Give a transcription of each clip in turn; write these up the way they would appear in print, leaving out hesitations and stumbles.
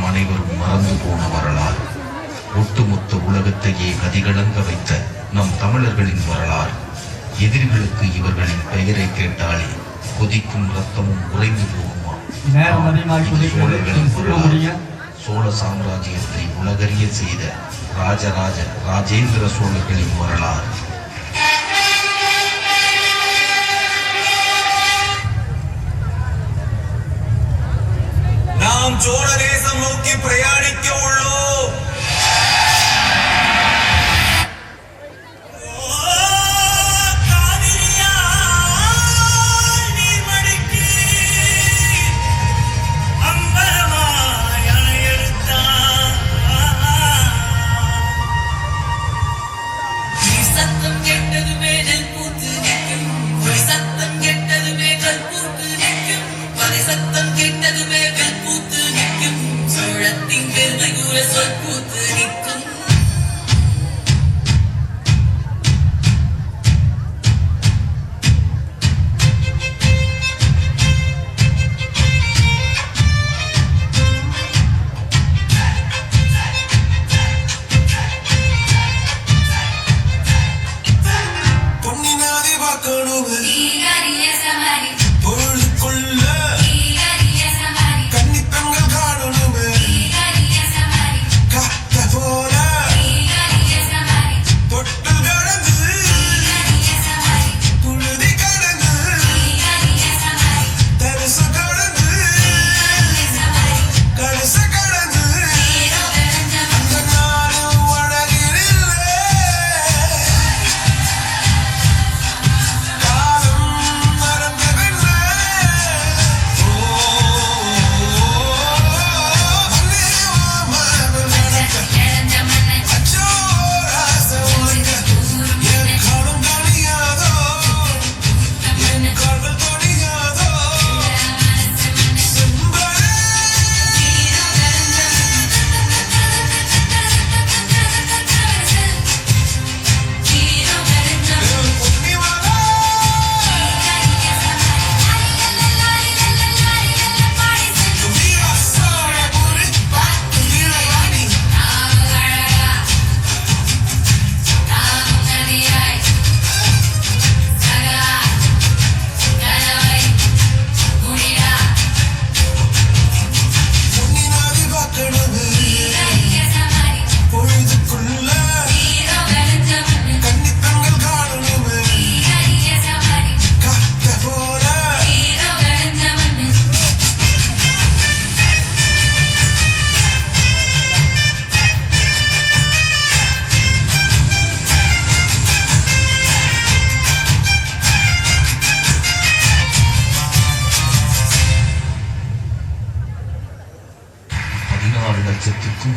அனைவரும் மறந்து போன வரலாறு. ஒட்டுமொத்த உலகத்தையே கதிகலங்க வைத்த நம் தமிழர்களின் வரலாறு. எதிரிகளுக்கு இவர்களின் பெயரை கேட்டாலே கொதிக்கும் ரத்தமும் உறைந்து போகுமா? சோழ சாம்ராஜ்யத்தை உலகறிய செய்த ராஜேந்திர சோழர்களின் வரலாறு. நாம் சோழ தேசம் நோக்கி பிரயாணிக்க உள்ளோம்.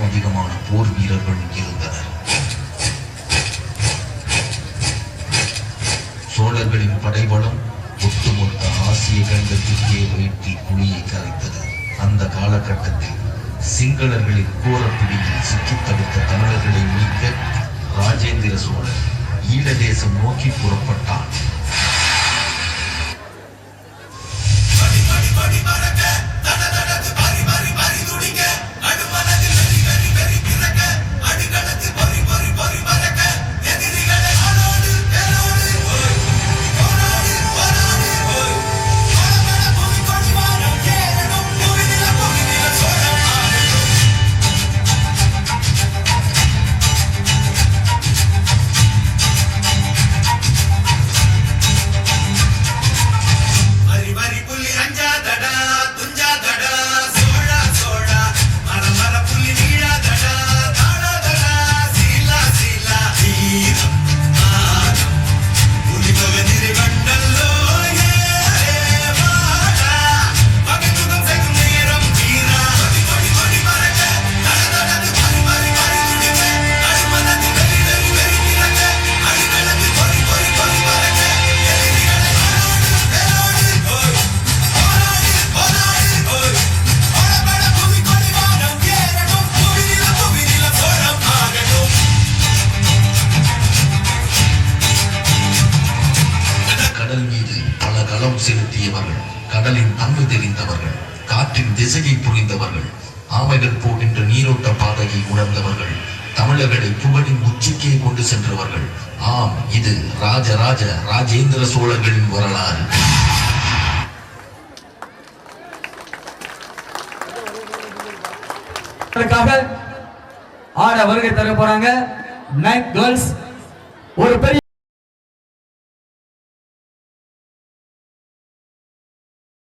அதிகமான போர் வீரர்கள் இருந்தனர். சோழர்களின் படைபலம் ஒட்டுமொத்த ஆசிய கண்டத்திற்கே வேட்டி புலியை கரைத்தது. அந்த காலகட்டத்தில் சிங்களர்களின் கோரப்பிடியில் சிக்கித் தடுத்த தமிழர்களை மீட்க ராஜேந்திர சோழன் ஈழ தேசம் நோக்கி புறப்பட்டான். செலுத்தியவர்கள், கடலின் தன்மை தெரிந்தவர்கள், காற்றின் திசையை புரிந்தவர்கள், ஆமைகள் போகின்ற நீரோட்ட பாதையை உணர்ந்தவர்கள், தமிழர்களை புகழின் உச்சிக்கே கொண்டு சென்றவர்கள். ஆம், இது ராஜேந்திர சோழர்களின் வரலாறு. ஆட வருகை தர போறாங்க நைட் கேர்ள்ஸ். ஒரு பெரிய